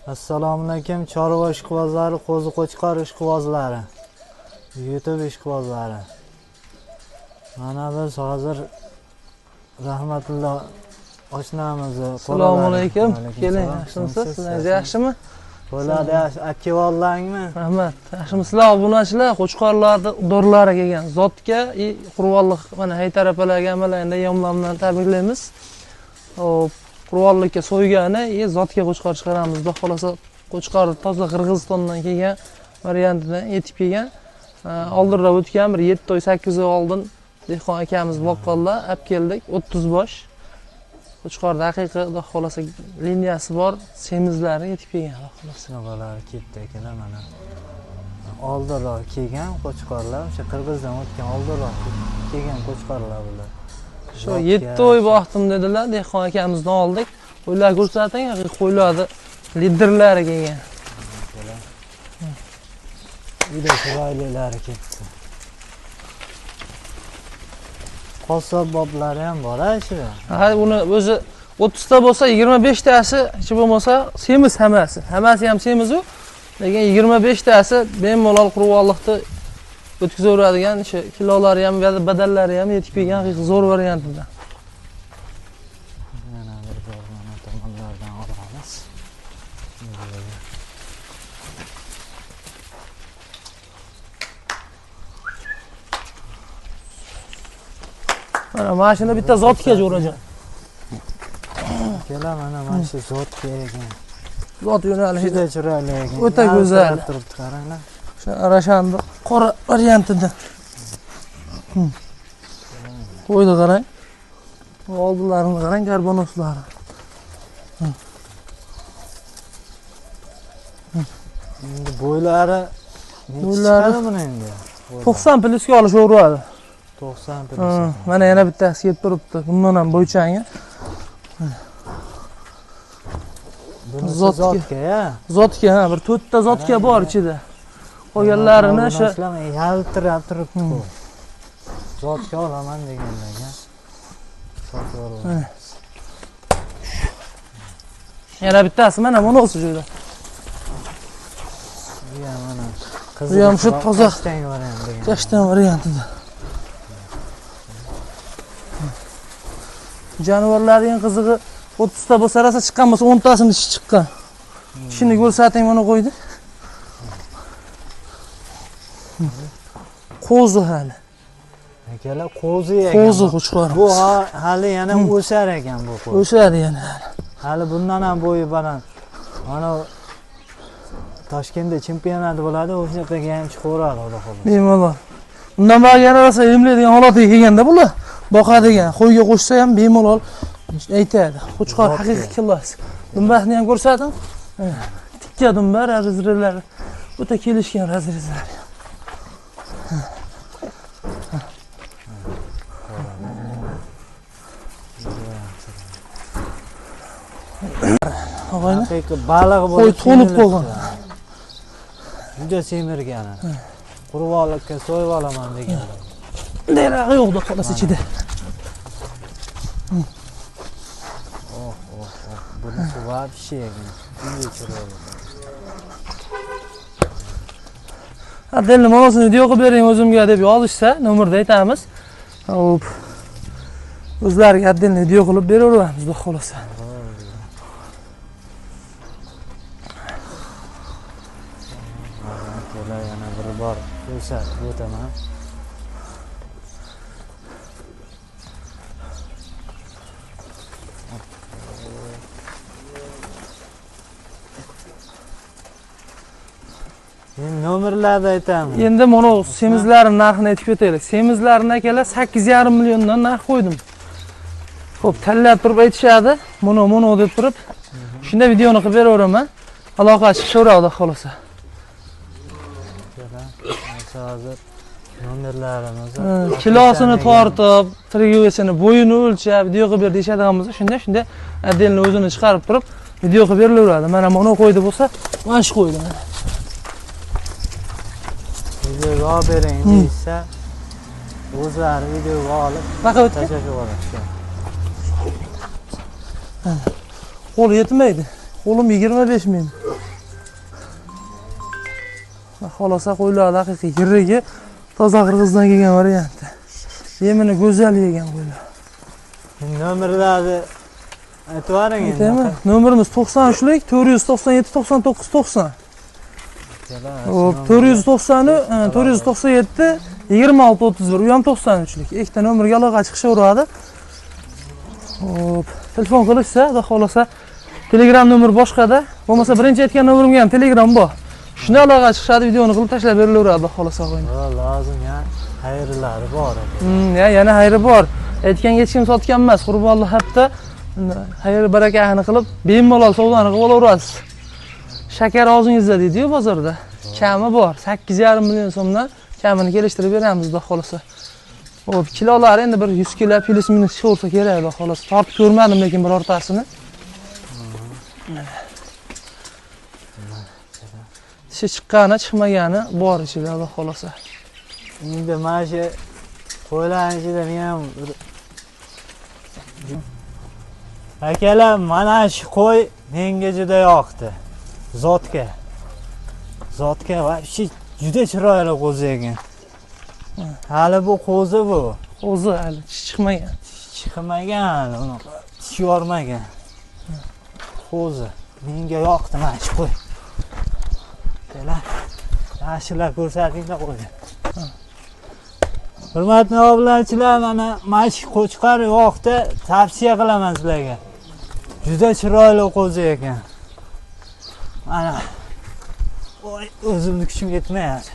Assalomu alaykum, chorva ishqibozlari, qo'zi-qo'chqor ishqibozlari, YouTube ishqibozlari. Mana biz hozir rahmatulloh oshnamizni. Assalomu alaykum. Keling, yaxshimisiz? Sizlar yaxshimi? Bo'ladi, akkivollangmi? Rahmat. Yaxshimisizlar obunachilar? Qo'chqorlarni dorlari kelgan. Zotga Qur'onlik mana Haytar apalarga amalarida yomlamdan tabriklaymiz. Hop, Qur'onlikka so'ygani, zotga qo'chqor chiqaramiz. Xudo xolasa qo'chqor toza Qirg'izistondan kelgan variantidan yetib kelgan. Oldinroq o'tgan bir 7 oy 8 oy oldin dehqon akamiz boqqanlar olib keldik, 30 bosh. Qo'chqorda haqiqiy xudo xolasa liniyasi bor, semizlari yetib kelgan xudo xolasa. Shunaqa ketdi akalar mana. Oldinroq kelgan qo'chqorlar, o'sha Qirg'izdan o'tgan oldinroq kelgan qo'chqorlar bular. Shu 7 oy vaqtim dedilar, dehqon akamizdan oldik. Qo'ylar ko'rsating, haqiqiy qo'ylarni liderlari kelgan. Juda chiroylilari ketdi. Qassob boblari ham bor ichida. Ha, uni o'zi 30 ta bo'lsa 25 tasi ichi bo'lmasa semiz hammasi. Hammasi ham semiz u. Lekin 25 tasi bemalol Qur'onlikni o'tkazaveradigan o'sha kilolari ham, badallari ham yetib kelgan haqiqiy zo'r variantida. Mana bir mana tomonlardan olamiz. Mana mashina bitta zotga jo'rajan. Kelar mana shu zotga ekan. Zot yo'nalishi Juda chiroyli ekan. O'ta go'zal. Turibdi qaranglar. O'sha arashandi qora variantida. Qo'ydi qarang. Oldilarini qarang, karbonoslari. Endi bo'ylari chiqadi buni endi. 90 plyusga olishaveradi. 90 plyus. Mana yana bittasi kelib turibdi. Bundan ham bo'ychangi. Zotga ya. Zotga, ha, bir 4 ta zotga bor ichida. Qolganlarini o'sha yaltirab turibdi-ku. Zotga olaman deganlarga. Sotib olaman. Yana bittasi mana bunisi joyda. Ya mana. Bu ham shu toza Kashtan varianti. Kashtan variantida. Jonivorlarning qizig'i 30 ta bo'lsa rasa chiqqan bo'lsa 10 tasini ichi chiqqan. Shuni ko'rsating mana qo'ydi. Qo'zi hali. Akalar qo'zi ekan. Qo'zi qo'chqor. Bu hali yana o'sar ekan bu qo'zi. O'sadi yana. Hali bundan ham bo'yi baland. Mana Toshkentda chempionat bo'ladi, o'sha yerga ham chiqaveradi xudo xolasa. Bemalol. Undan bag'ana rosa emlaydigan holatga kelganda bular boqadigan, qo'yga qo'shsa ham bemalol aytadi. Qo'chqor haqiqiy killas. Dumbarni ham ko'rsating. Tikka dumbar, razrlar. O'ta kelishgan razrlar. Haqiqiy baliq bo'lib qo'y to'lib qolgan. Juda semirgan. Qur'onlikka so'yib olaman deganlar. Derag'i yo'qdi qolasi ichida. Bunisi вообще juda chiroyli. Adel monosini video qilib bering o'zimga deb yozishsa, nomerda aytamiz. Hop. O'zlariga adel video qilib beraveramiz, xudo xolasa. Yana bir bor ko'rsatib o'taman. Endi nomerlarni aytamiz. Endi mana semizlarning narxini aytib ketaylik. Semizlarni akalar 8,5 milliondan narx qo'ydim. Xo'p, tanlab turib aytishadi. Mono deb turib. Shunda videoni qilib beraveraman. Aloqa chiqishaveradi xolasa. Hozir nomerlarimiz. Kilosini tortib, trigovesini, bo'yini o'lchab, video qilib ber deyishadigan bo'lsa, shunda addelni o'zini chiqarib turib, video qilib berilaveradi. Mana mono qo'ydi bo'lsa, mana shu qo'ydi. Videoga olib bering deysa, o'zlari videoga olib tashlashib Qo'l yetmaydi. Qo'lim 25 ming. Xolosa qo'ylar haqiqiy yirigi toza Qirg'izdan kelgan varianti. Yemini go'zal yegan qo'ylar. Nomerlarni aytib yuboring endi. Aytaymi? Nomerimiz 93lik 497 99 90. Hop, 490 497 26 31. U ham 93lik. Ikkita nomerga aloqa chiqishaveradi. Hop, telefon qilishsa, xudo xolasa Telegram nomer boshqada, bo'lmasa birinchi aytgan nomerimga ham Telegram bor. Shuni aloqa chiqishadi, videoni qilib tashlab berilaveradi, xudo xolasa qo'ying. Lozim ya, xayrlari bor. Ya, yana xayri bor. Aytganga hech kim sotgan emas. Qurbonli hafta xayr barakahini qilib, bemalol savdoni qilib olaverasiz. Shakar og'zingizda deydi-yu bozorda. Kami bor. 8,5 million so'mdan kamini kelishtirib beramiz, xudo xolasa. Hop, kilolari endi bir 100 kilo plus minus chiqarsa kerak, xudo xolasa. Tortib ko'rmadim lekin birortasini. Tishi chiqqani, chiqmagani bor ichida, xudo xolasa. Endi mana shu qo'ylarning ichida men ham akalar, mana shu qo'y menga juda yoqdi. Zotga va juda chiroyli qo'zi ekan. Hali bu qo'zi bu. Qo'zi hali chiqmagan. Chiqmagan, unaqa tish yormagan. Qo'zi menga yoqdi mana shu qo'y. Kelar, yaxshilab ko'rsatinglar qo'yni. Hurmatli obunachilar, mana shu qo'chqor yoqdi, tavsiya qilaman sizlarga. Juda chiroyli qo'zi ekan. Mana o'zimni kuchim yetmayapti.